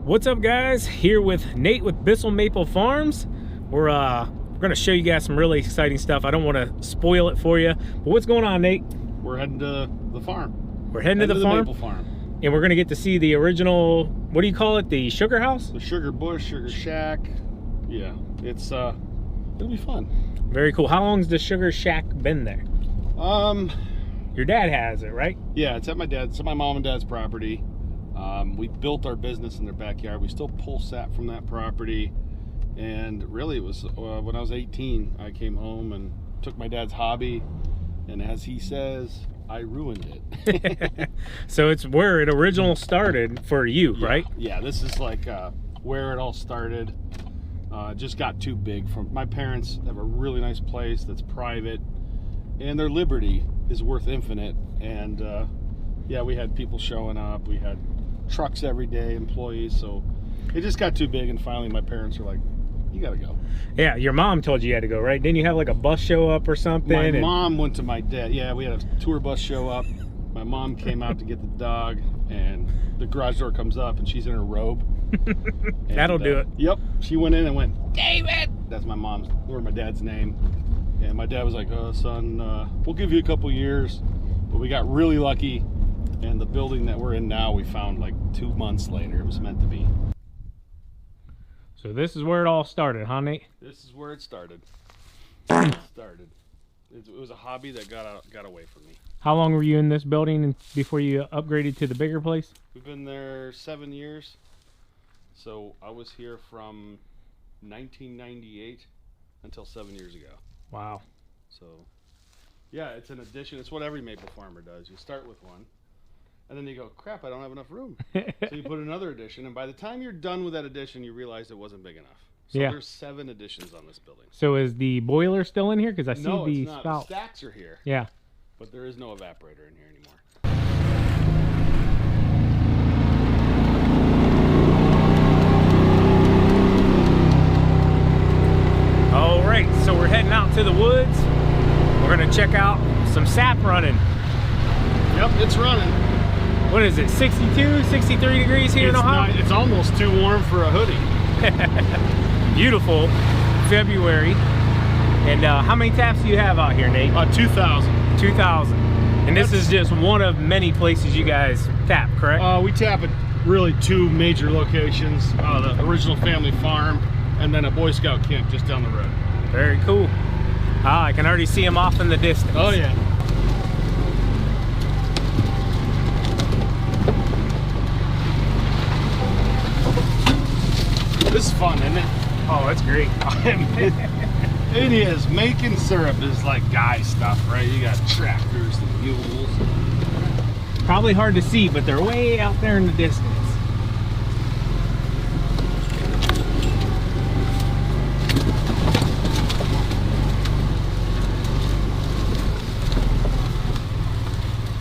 What's up, guys? Here with Nate with Bissell Maple Farms. We're going to show you guys some really exciting stuff. I don't want to spoil it for you, but what's going on, Nate? We're heading to the farm. We're heading to the farm? Maple farm. And we're going to get to see the original, what do you call it? The sugar house? The sugar bush, sugar shack. Yeah, it's it'll be fun. Very cool. How long's the sugar shack been there? Your dad has it, right? Yeah, it's at my mom and dad's property. We built our business in their backyard. We still pull sap from that property. And really it was when I was 18, I came home and took my dad's hobby. And as he says, I ruined it. So it's where it originally started for you, yeah, right? Yeah, this is like where it all started. It just got too big. My parents have a really nice place that's private. And their liberty is worth infinite. And yeah, we had people showing up. We had trucks every day, employees. So it just got too big. And finally my parents were like, you gotta go. Yeah, your mom told you had to go, right? Didn't you have like a bus show up or something? My mom went to my dad. Yeah, we had a tour bus show up. My mom came out to get the dog, and the garage door comes up, and she's in her robe. That'll do it. Yep, she went in and went, David! That's my mom's, or my dad's name. And my dad was like, oh, son, we'll give you a couple years. But we got really lucky, and the building that we're in now, we found like 2 months later. It was meant to be. So this is where it all started, huh, Nate? This is where it started. It was a hobby that got away from me. How long were you in this building before you upgraded to the bigger place? We've been there 7 years. So I was here from 1998 until 7 years ago. Wow. So yeah, it's an addition. It's what every maple farmer does. You start with one, and then you go, crap, I don't have enough room. So you put another addition, and by the time you're done with that addition, you realize it wasn't big enough. So yeah. There's 7 additions on this building. So is the boiler still in here? Because I see no, the it's not. spout. The stacks are here. Yeah. But there is no evaporator in here anymore. All right, so we're heading out to the woods. We're gonna check out some sap running. Yep, it's running. What is it, 62, 63 degrees here in Ohio? It's almost too warm for a hoodie. Beautiful February. And how many taps do you have out here, Nate? 2,000. 2,000. And this is just one of many places you guys tap, correct? We tap at really 2 major locations. The original family farm and then a Boy Scout camp just down the road. Very cool. I can already see them off in the distance. Oh yeah. This is fun, isn't it? Oh, it's great. It is. Making syrup is like guy stuff, right? You got tractors and mules. Probably hard to see, but they're way out there in the distance.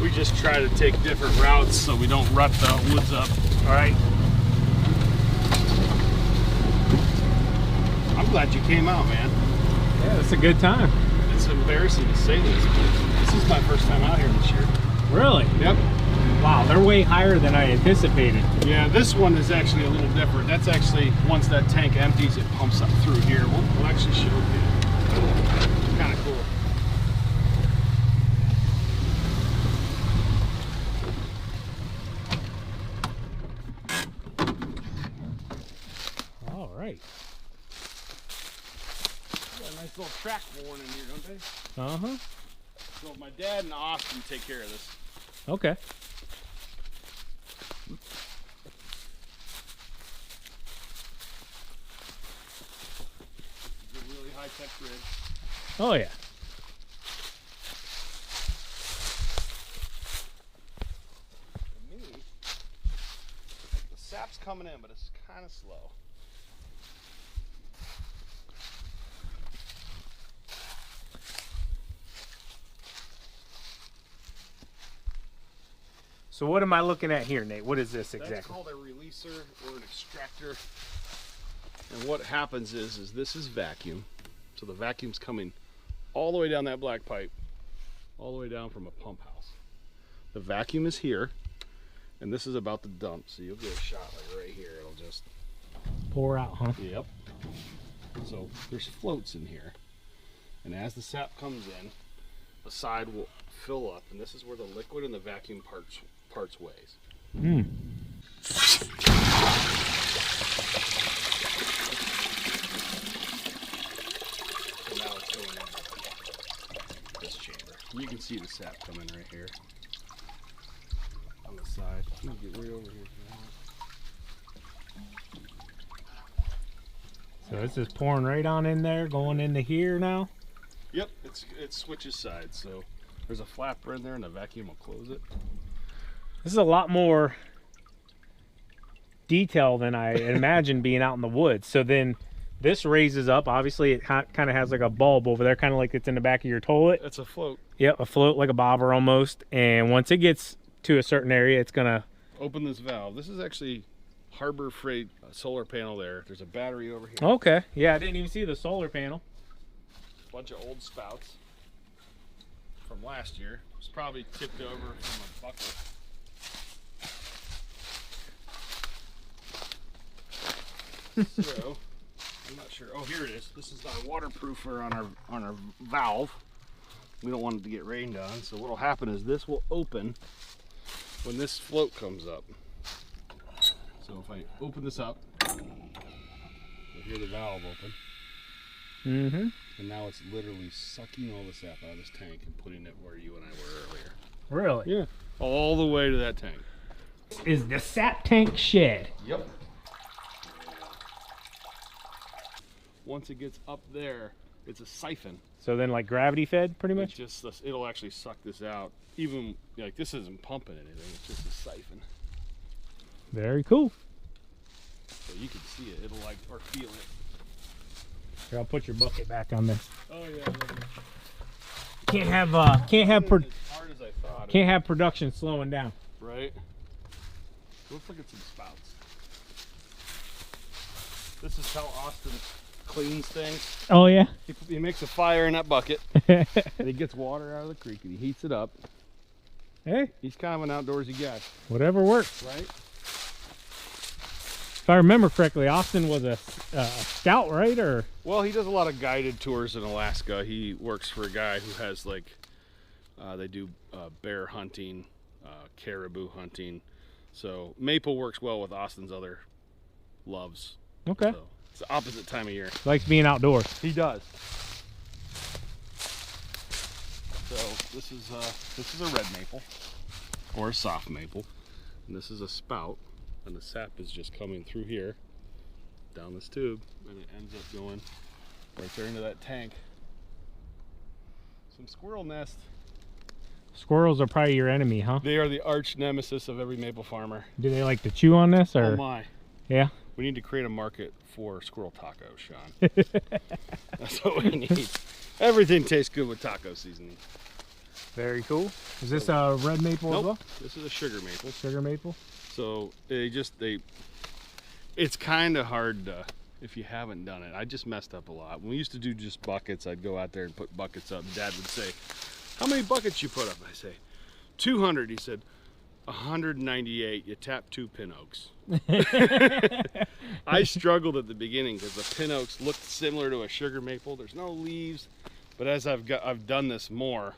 We just try to take different routes so we don't rut the woods up. All right. I'm glad you came out, man. Yeah, it's a good time. It's embarrassing to say this, but this is my first time out here this year. Really? Yep. Wow, they're way higher than I anticipated. Yeah, this one is actually a little different. That's actually, once that tank empties, it pumps up through here. We'll actually show you. Kind of cool. All right. Got a nice little track warning here, don't they? Uh-huh. So my dad and Austin take care of this. Okay. It's a really high-tech grid. Oh, yeah. For me, the sap's coming in, but it's kind of slow. So what am I looking at here, Nate? What is this exactly? That's called a releaser or an extractor. And what happens is this is vacuum. So the vacuum's coming all the way down that black pipe, all the way down from a pump house. The vacuum is here, and this is about to dump, so you'll get a shot like right here. It'll just pour out, huh? Yep. So there's floats in here, and as the sap comes in, the side will fill up, and this is where the liquid and the vacuum parts ways. Hmm. So now it's going in this chamber. You can see the sap coming right here on the side. You can get right over here. So this is pouring right on in there, going into here now? Yep, it switches sides, so there's a flapper in there and the vacuum will close it. This is a lot more detail than I imagined being out in the woods. So then this raises up. Obviously, it kind of has like a bulb over there, kind of like it's in the back of your toilet. It's a float. Yep, a float like a bobber almost. And once it gets to a certain area, it's going to... Open this valve. This is actually Harbor Freight solar panel there. There's a battery over here. Okay. Yeah, I didn't even see the solar panel. Bunch of old spouts from last year. It's probably tipped over from a bucket. So, I'm not sure. Oh, here it is. This is our waterproofer on our valve. We don't want it to get rained on. So what'll happen is this will open when this float comes up. So if I open this up, you'll hear the valve open. Mm-hmm. And now it's literally sucking all the sap out of this tank and putting it where you and I were earlier. Really? Yeah. All the way to that tank. Is the sap tank shed? Yep. Once it gets up there, it's a siphon. So then like gravity fed pretty much? It'll actually suck this out. Even like this isn't pumping anything, it's just a siphon. Very cool. So you can see it, it'll like, or feel it. Here, I'll put your bucket back on there. Oh yeah. Can't have as hard as I thought. can't have production slowing down. Right? Let's look at some spouts. This is how Austin cleans things. Oh yeah. He makes a fire in that bucket, and he gets water out of the creek and he heats it up. Hey, He's kind of an outdoorsy guy, whatever works. right? If I remember correctly, Austin was a scout, right? Or Well, he does a lot of guided tours in Alaska. He works for a guy who has like, they do bear hunting, caribou hunting. So maple works well with Austin's other loves. okay, So it's the opposite time of year. likes being outdoors. He does. So this is a red maple or a soft maple, and this is a spout, and the sap is just coming through here down this tube, and it ends up going right there into that tank. Some squirrel nest. Squirrels are probably your enemy, huh? They are the arch nemesis of every maple farmer. Do they like to chew on this, or? Oh my. Yeah. We need to create a market for squirrel tacos, Sean. That's what we need. Everything tastes good with taco seasoning. Very cool. Is this a red maple as well? This is a sugar maple. Sugar maple. So it's kind of hard to, if you haven't done it. I just messed up a lot. When we used to do just buckets, I'd go out there and put buckets up. Dad would say, "How many buckets you put up?" I say, 200. He said, 198. You tap 2 pin oaks. I struggled at the beginning because the pin oaks looked similar to a sugar maple. There's no leaves, but as I've done this more,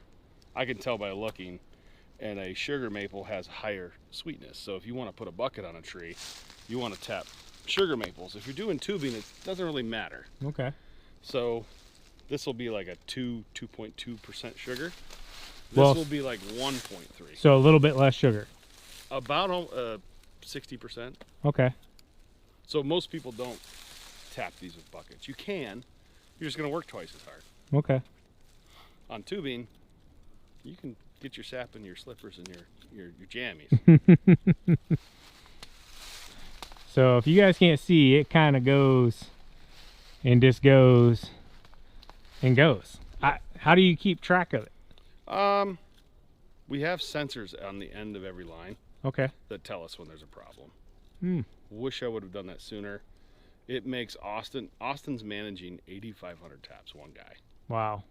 I can tell by looking. And a sugar maple has higher sweetness. So if you want to put a bucket on a tree, you want to tap sugar maples. If you're doing tubing, it doesn't really matter. Okay. So this will be like a 2.2% sugar. This Well, will be like 1.3. So a little bit less sugar. About 60%. Okay. So most people don't tap these with buckets. You can. You're just going to work twice as hard. Okay. On tubing, you can get your sap in your slippers and your jammies. So if you guys can't see, it kind of goes and just goes and goes. How do you keep track of it? We have sensors on the end of every line Okay. that tell us when there's a problem. Hmm. Wish I would have done that sooner. It makes Austin's managing 8,500 taps, one guy. Wow.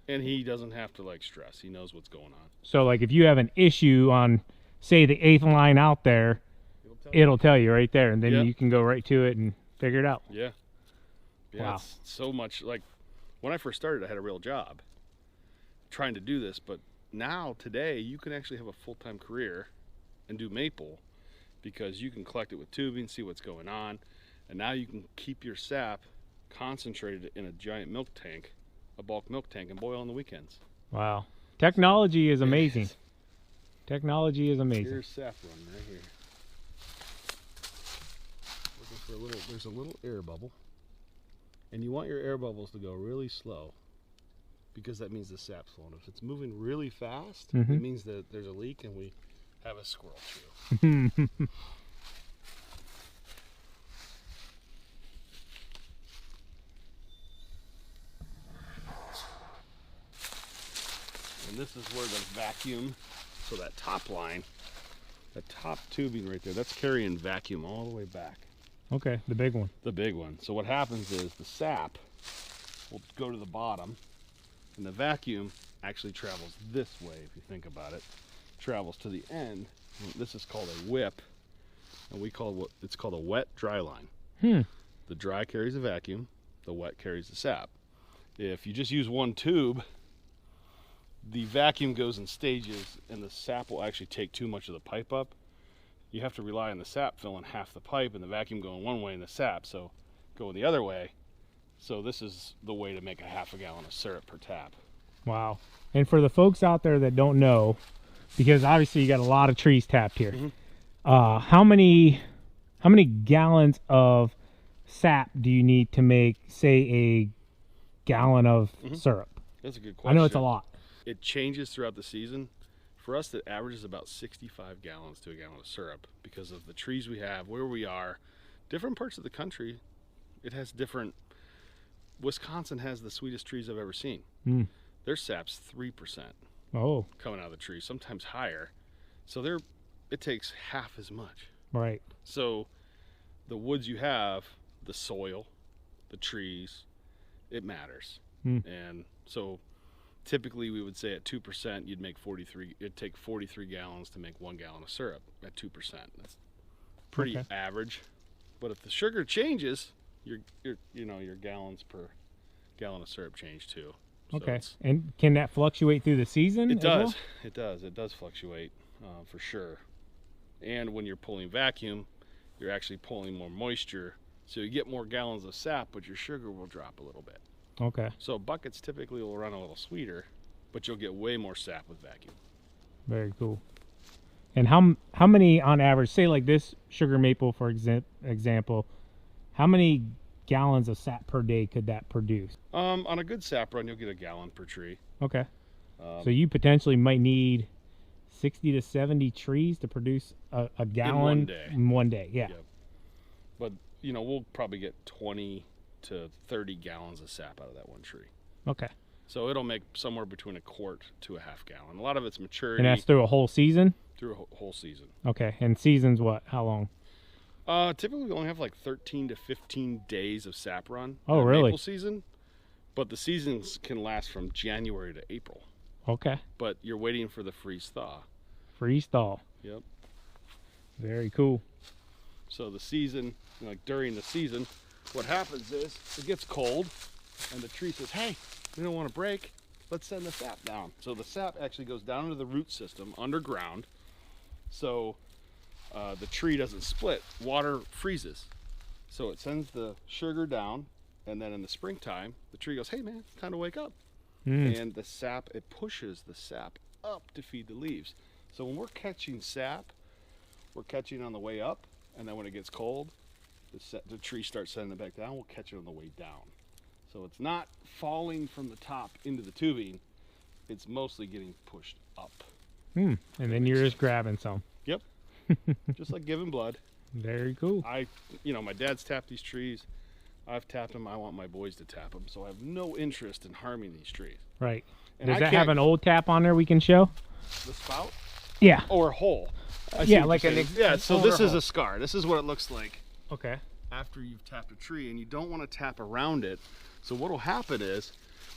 And he doesn't have to like stress. He knows what's going on. So like if you have an issue on, say, the 8th line out there, it'll tell you right there, and then Yep. you can go right to it and figure it out. Yeah. Yeah, Wow. it's so much. Like, when I first started, I had a real job trying to do this, but now, today, you can actually have a full-time career and do maple because you can collect it with tubing, see what's going on, and now you can keep your sap concentrated in a giant milk tank, a bulk milk tank, and boil on the weekends. Wow. Technology is amazing. Technology is amazing. Here's sap run right here. Looking for a little, there's a little air bubble. And you want your air bubbles to go really slow because that means the sap's flowing. If it's moving really fast, it means that there's a leak and we have a squirrel chew. And this is where the vacuum, so that top line, that top tubing right there, that's carrying vacuum all the way back. Okay, the big one. The big one. So what happens is the sap will go to the bottom, and the vacuum actually travels this way, if you think about it. Travels to the end. This is called a whip, and we call it's called a wet dry line. The dry carries the vacuum, the wet carries the sap. If you just use one tube, the vacuum goes in stages, and the sap will actually take too much of the pipe up. You have to rely on the sap filling half the pipe and the vacuum going one way and the sap so going the other way. So this is the way to make a half a gallon of syrup per tap. Wow. And for the folks out there that don't know, because obviously you got a lot of trees tapped here, how many gallons of sap do you need to make, say, a gallon of syrup? That's a good question. I know it's a lot. It changes throughout the season. For us, it averages about 65 gallons to a gallon of syrup because of the trees we have, where we are. Different parts of the country, it has different. Wisconsin has the sweetest trees I've ever seen. Their sap's 3% coming out of the tree, sometimes higher. So it takes half as much. Right. So the woods you have, the soil, the trees, it matters. And so typically we would say at 2% you'd make 43, it'd take 43 gallons to make 1 gallon of syrup at 2%. That's pretty average. But if the sugar changes, your gallons per gallon of syrup change too. So okay. And can that fluctuate through the season? It does. Well? It does fluctuate for sure. And when you're pulling vacuum, you're actually pulling more moisture, so you get more gallons of sap, but your sugar will drop a little bit. Okay. So buckets typically will run a little sweeter, but you'll get way more sap with vacuum. Very cool. And how many on average, say like this sugar maple for example, how many gallons of sap per day could that produce? On a good sap run, you'll get a gallon per tree. Okay. So you potentially might need 60 to 70 trees to produce a gallon in one day. Yeah. Yep. But we'll probably get 20 to 30 gallons of sap out of that one tree. Okay. So it'll make somewhere between a quart to a half gallon. A lot of it's maturity. And that's through a whole season? Through a whole season. Okay. And season's what? How long? Typically we only have like 13 to 15 days of sap run. Oh, really? Maple season. But the seasons can last from January to April. Okay. But you're waiting for the freeze thaw. Freeze thaw. Yep. Very cool. So the season, like during the season, what happens is it gets cold and the tree says, hey, we don't want to break. Let's send the sap down. So the sap actually goes down into the root system underground. So the tree doesn't split. Water freezes. So it sends the sugar down. And then in the springtime, the tree goes, hey man, it's time to wake up. And the sap, it pushes the sap up to feed the leaves. So when we're catching sap, we're catching on the way up. And then when it gets cold, the tree starts sending it back down. We'll catch it on the way down. So it's not falling from the top into the tubing. It's mostly getting pushed up. And then you're just grabbing some. Yep. Just like giving blood. Very cool. My dad's tapped these trees. I've tapped them. I want my boys to tap them. So I have no interest in harming these trees. Right. And Does that have an old tap on there we can show? The spout? Yeah. Or a hole. Yeah, like so this is a scar. This is what it looks like. Okay. After you've tapped a tree, and you don't want to tap around it. So what will happen is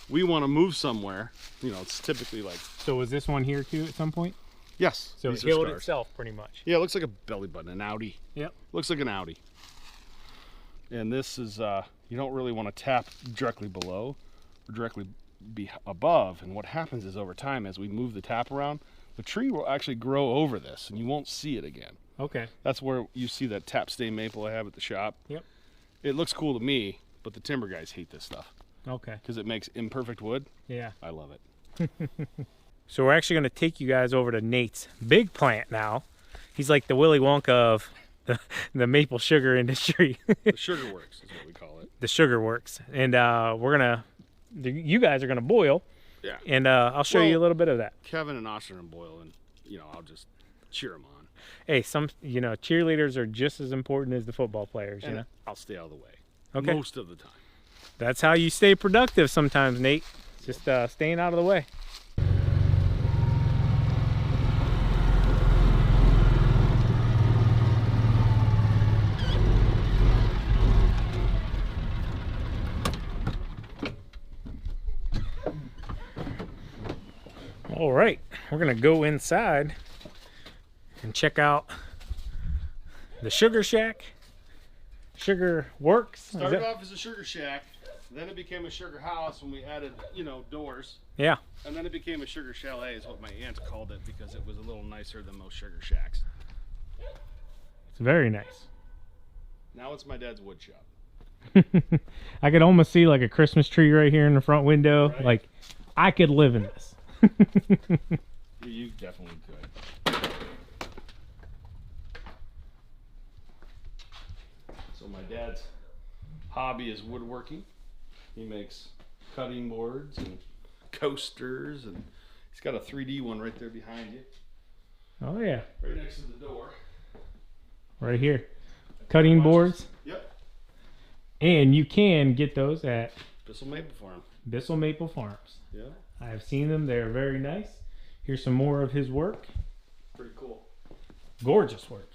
we want to move somewhere. It's typically like. So was this one here too at some point? Yes. So it healed itself pretty much. Yeah, it looks like a belly button, an Audi. Yep. Looks like an Audi. And this is, you don't really want to tap directly below or directly above. And what happens is over time, as we move the tap around, the tree will actually grow over this and you won't see it again. Okay. That's where you see that tap stain maple I have at the shop. Yep. It looks cool to me, but the timber guys hate this stuff. Okay. Because it makes imperfect wood. Yeah. I love it. So we're actually going to take you guys over to Nate's big plant now. He's like the Willy Wonka of the maple sugar industry. The sugar works is what we call it. The sugar works. And you guys are going to boil. Yeah. And I'll show you a little bit of that. Kevin and Austin are boil, and I'll just cheer them on. Hey, cheerleaders are just as important as the football players, and I'll stay out of the way. Okay. Most of the time. That's how you stay productive sometimes, Nate. Just staying out of the way. All right, we're gonna go inside and check out the Sugar Shack. Sugar Works. Started off as a sugar shack, then it became a sugar house when we added, doors. Yeah. And then it became a sugar chalet is what my aunt called it because it was a little nicer than most sugar shacks. It's very nice. Now it's my dad's wood shop. I could almost see like a Christmas tree right here in the front window. Right. Like, I could live in this. You definitely could. So my dad's hobby is woodworking. He makes cutting boards and coasters, and he's got a 3D one right there behind you. Oh yeah. Right next to the door. Right here. Cutting boards. Yep. And you can get those at Bissell Maple Farm. Bissell Maple Farms. Yeah. I have seen them. They're very nice. Here's some more of his work. Pretty cool. Gorgeous work.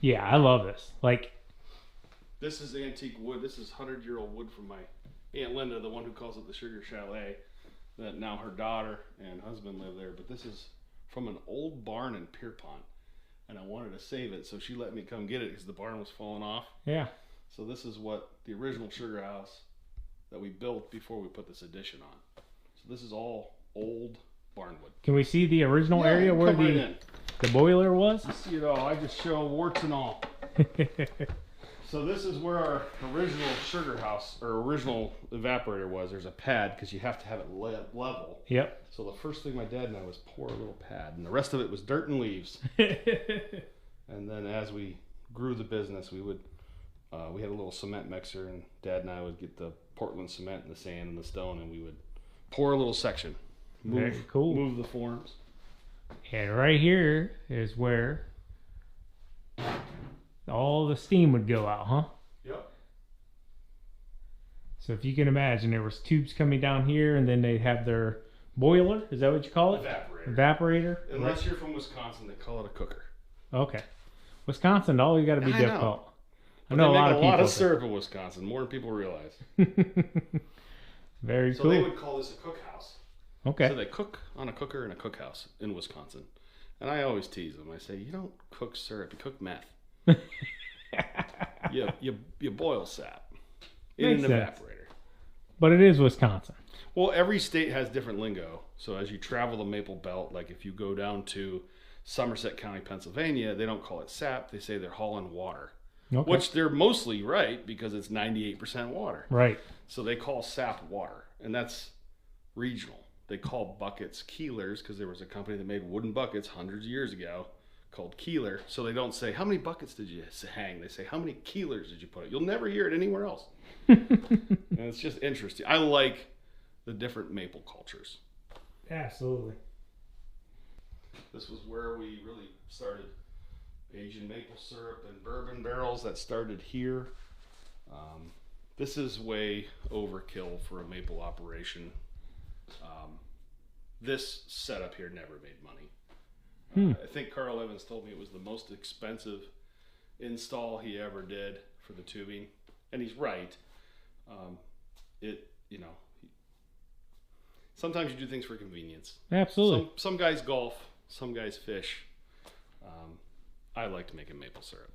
Yeah, I love this. Like, this is antique wood. This is 100-year-old wood from my Aunt Linda, the one who calls it the Sugar Chalet. That now her daughter and husband live there. But this is from an old barn in Pierpont. And I wanted to save it, so she let me come get it because the barn was falling off. Yeah. So this is what the original sugar house that we built before we put this addition on. So this is all old barnwood. Can we see the original area where the boiler was? You know, I just show warts and all. So this is where our original sugar house, or original evaporator was. There's a pad because you have to have it level. Yep. So the first thing my dad and I was pour a little pad, and the rest of it was dirt and leaves. And then as we grew the business, we would we had a little cement mixer, and Dad and I would get the Portland cement and the sand and the stone, and we would pour a little section. Very cool. Move the forms. And right here is where all the steam would go out, huh? Yep. So if you can imagine, there was tubes coming down here, and then they'd have their boiler. Is that what you call it? Evaporator. Unless you're from Wisconsin, they call it a cooker. Okay. Wisconsin, always got to be difficult. I know a lot of people. A lot of syrup in Wisconsin, more than people realize. Very cool. So they would call this a cookhouse. Okay. So they cook on a cooker in a cookhouse in Wisconsin. And I always tease them. I say, you don't cook syrup, you cook meth. you boil sap in an evaporator. But it is Wisconsin. Well, every state has different lingo. So as you travel the Maple Belt, like if you go down to Somerset County, Pennsylvania, they don't call it sap. They say they're hauling water. Okay. Which they're mostly right because it's 98% water. Right. So they call sap water, and that's regional. They call buckets Keelers because there was a company that made wooden buckets hundreds of years ago called Keeler. So they don't say, how many buckets did you hang? They say, how many Keelers did you put it? You'll never hear it anywhere else. And it's just interesting. I like the different maple cultures. Absolutely. This was where we really started Asian maple syrup and bourbon barrels. That started here. This is way overkill for a maple operation. This setup here never made money. I think Carl Evans told me it was the most expensive install he ever did for the tubing, and he's right. Sometimes you do things for convenience. Absolutely. Some guys golf some guys fish. I liked making maple syrup.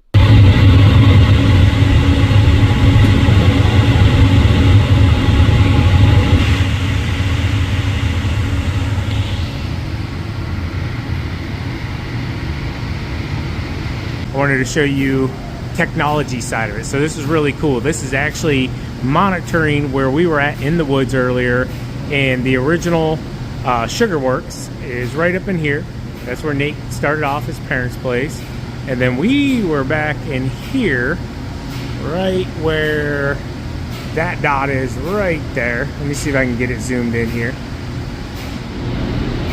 I wanted to show you technology side of it. So this is really cool. This is actually monitoring where we were at in the woods earlier, and the original Sugar Works is right up in here. That's where Nate started off, his parents' place. And then we were back in here, right where that dot is right there. Let me see if I can get it zoomed in here.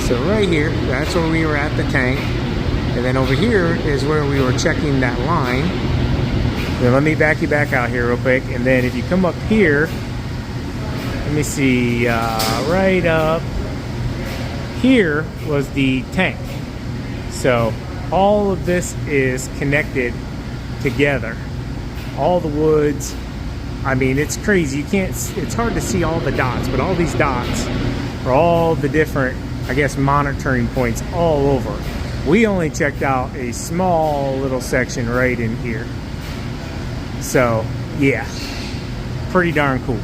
So right here, that's where we were at the tank. And then over here is where we were checking that line. Then let me back you back out here real quick. And then if you come up here, let me see, right up here was the tank. So all of this is connected together. All the woods, I mean, it's crazy. You can't, it's hard to see all the dots, but all these dots are all the different, I guess, monitoring points all over. We only checked out a small little section right in here. So yeah, pretty darn cool.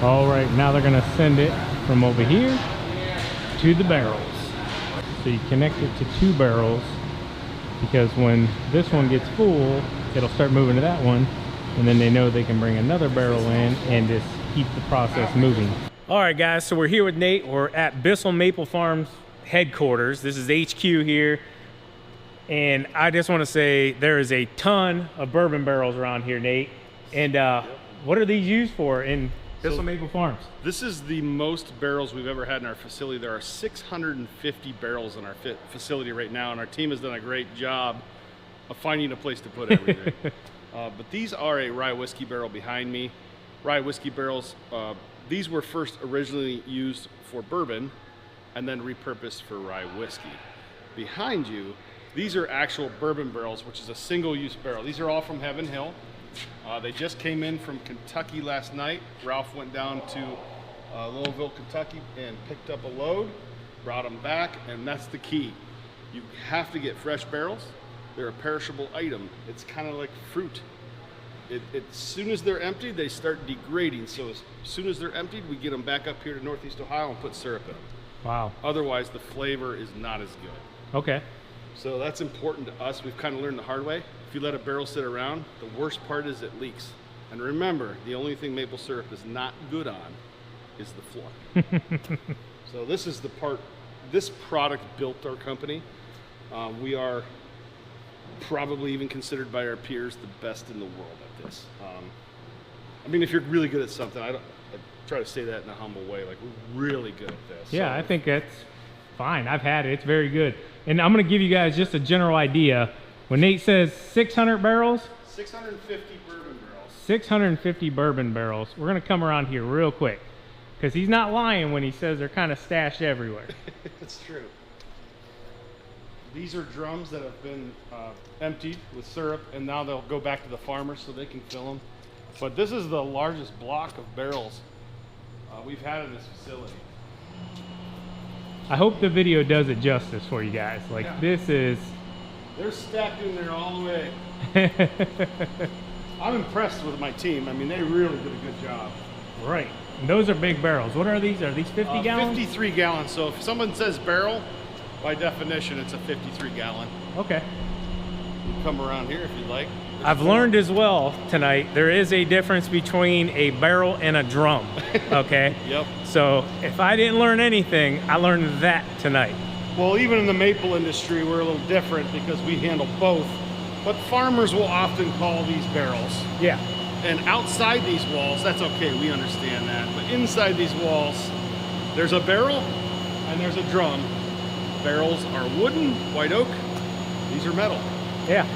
All right, now they're gonna send it from over here to the barrels. So you connect it to 2 barrels, because when this one gets full, it'll start moving to that one, and then they know they can bring another barrel in and just keep the process moving. All right, guys, so we're here with Nate. We're at Bissell Maple Farms headquarters. This is HQ here. And I just wanna say there is a ton of bourbon barrels around here, Nate. And what are these used for in Bissell Maple Farms? This is the most barrels we've ever had in our facility. There are 650 barrels in our facility right now, and our team has done a great job of finding a place to put everything. But these are a rye whiskey barrel behind me. Rye whiskey barrels, these were first originally used for bourbon and then repurposed for rye whiskey. Behind you, these are actual bourbon barrels, which is a single-use barrel. These are all from Heaven Hill. They just came in from Kentucky last night. Ralph went down to Louisville, Kentucky and picked up a load, brought them back, and that's the key. You have to get fresh barrels. They're a perishable item. It's kind of like fruit. As soon as they're emptied, they start degrading. So as soon as they're emptied, we get them back up here to Northeast Ohio and put syrup in them. Wow. Otherwise, the flavor is not as good. Okay. So that's important to us. We've kind of learned the hard way. If you let a barrel sit around, the worst part is it leaks. And remember, the only thing maple syrup is not good on is the floor. So this is the part, this product built our company. We are probably even considered by our peers the best in the world at this. I mean, if you're really good at something, I try to say that in a humble way, like we're really good at this. Yeah, so, I think that's fine. I've had it. It's very good. And I'm going to give you guys just a general idea. When Nate says 600 barrels, 650 bourbon barrels. 650 bourbon barrels. We're going to come around here real quick, because he's not lying when he says they're kind of stashed everywhere. It's true. These are drums that have been emptied with syrup, and now they'll go back to the farmers so they can fill them. But this is the largest block of barrels we've had in this facility. I hope the video does it justice for you guys. Like, yeah. This is... They're stacked in there all the way. I'm impressed with my team. I mean, they really did a good job. Right. And those are big barrels. What are these? Are these 50 gallons? 53 gallons. So if someone says barrel, by definition, it's a 53 gallon. Okay. You can come around here if you'd like. I've learned as well tonight, there is a difference between a barrel and a drum, okay? Yep. So if I didn't learn anything, I learned that tonight. Well, even in the maple industry, we're a little different because we handle both. But farmers will often call these barrels. Yeah. And outside these walls, that's okay, we understand that. But inside these walls, there's a barrel and there's a drum. Barrels are wooden, white oak. These are metal. Yeah.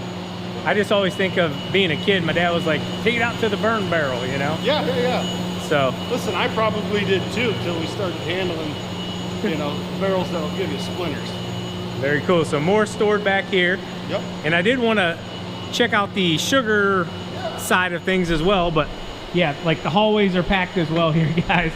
I just always think of being a kid. My dad was like, take it out to the burn barrel, you know? Yeah. So. Listen, I probably did too until we started handling, you know, barrels that'll give you splinters. Very cool. So more stored back here. Yep. And I did want to check out the sugar side of things as well, but yeah, like the hallways are packed as well here, guys.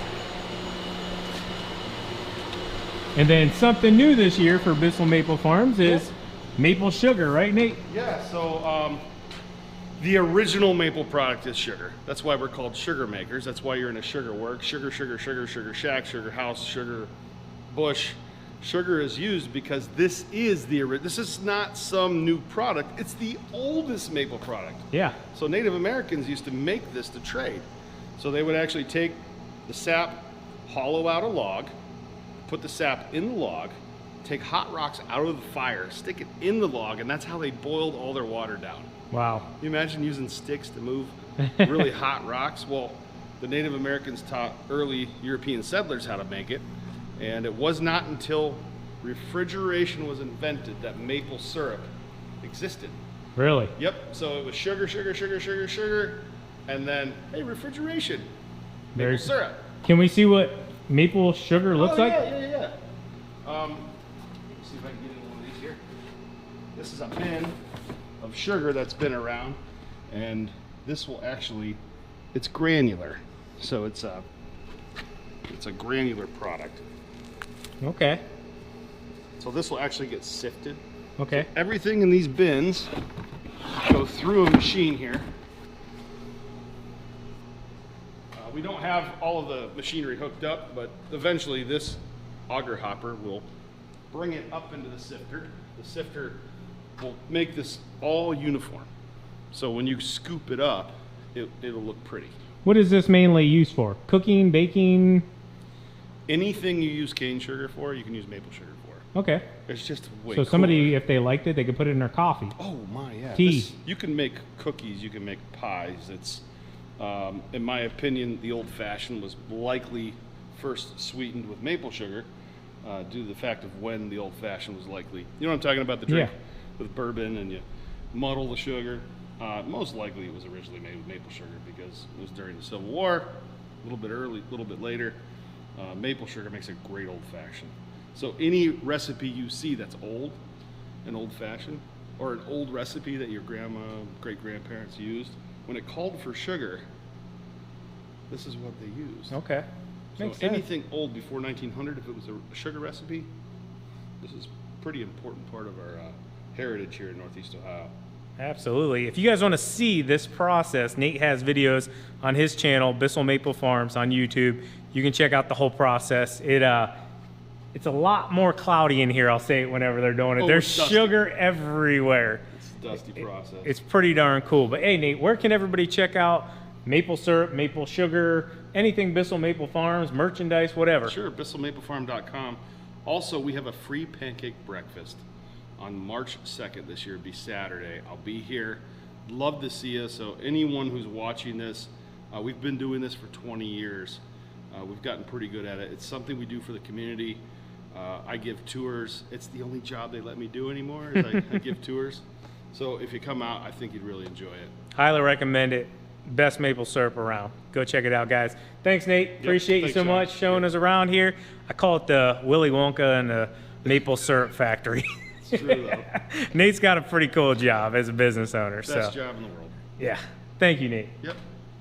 And then something new this year for Bissell Maple Farms is maple sugar, right, Nate? Yeah, so the original maple product is sugar. That's why we're called sugar makers. That's why you're in a sugar work. Sugar shack, sugar house, sugar bush. Sugar is used because this is this is not some new product. It's the oldest maple product. Yeah. So Native Americans used to make this to trade. So they would actually take the sap, hollow out a log, put the sap in the log, take hot rocks out of the fire, stick it in the log, and that's how they boiled all their water down. Wow. Can you imagine using sticks to move really hot rocks? Well, the Native Americans taught early European settlers how to make it, and it was not until refrigeration was invented that maple syrup existed. Really? Yep, so it was sugar, and then, hey, refrigeration, maple syrup. Can we see what maple sugar looks like? Yeah. Let's see if I can get in one of these here. This is a bin of sugar that's been around, and this will actually, it's granular, so it's a granular product. Okay. So this will actually get sifted. Okay. So everything in these bins go through a machine here. We don't have all of the machinery hooked up, but eventually this auger hopper will bring it up into the sifter. The sifter will make this all uniform. So when you scoop it up, it'll look pretty. What is this mainly used for? Cooking, baking? Anything you use cane sugar for, you can use maple sugar for. Okay. It's just way So somebody, if they liked it, they could put it in their coffee. Oh my, yeah. Tea. You can make cookies, you can make pies. It's, in my opinion, the old-fashioned was likely first sweetened with maple sugar due to the fact of when the old-fashioned was likely. You know what I'm talking about, the drink with bourbon and you muddle the sugar. Most likely it was originally made with maple sugar because it was during the Civil War, a little bit early, a little bit later. Maple sugar makes a great old-fashioned. So any recipe you see that's old, an old-fashioned, or an old recipe that your grandma, great-grandparents used, when it called for sugar, this is what they used. Okay. So anything old before 1900, if it was a sugar recipe, this is a pretty important part of our heritage here in Northeast Ohio. Absolutely. If you guys want to see this process, Nate has videos on his channel, Bissell Maple Farms on YouTube. You can check out the whole process. It's a lot more cloudy in here, I'll say it whenever they're doing it. There's sugar everywhere. It's a dusty process. It's pretty darn cool. But hey, Nate, where can everybody check out maple syrup, maple sugar, anything Bissell Maple Farms, merchandise, whatever? Sure, BissellMapleFarm.com. Also, we have a free pancake breakfast on March 2nd this year. It'll be Saturday. I'll be here. Love to see you. So anyone who's watching this, we've been doing this for 20 years. We've gotten pretty good at it. It's something we do for the community. I give tours. It's the only job they let me do anymore is I give tours. So if you come out, I think you'd really enjoy it. Highly recommend it. Best maple syrup around. Go check it out, guys. Thanks, Nate. Appreciate you so much showing us around here. I call it the Willy Wonka and the maple syrup factory. It's true, though. Nate's got a pretty cool job as a business owner. Best job in the world. Yeah. Thank you, Nate. Yep.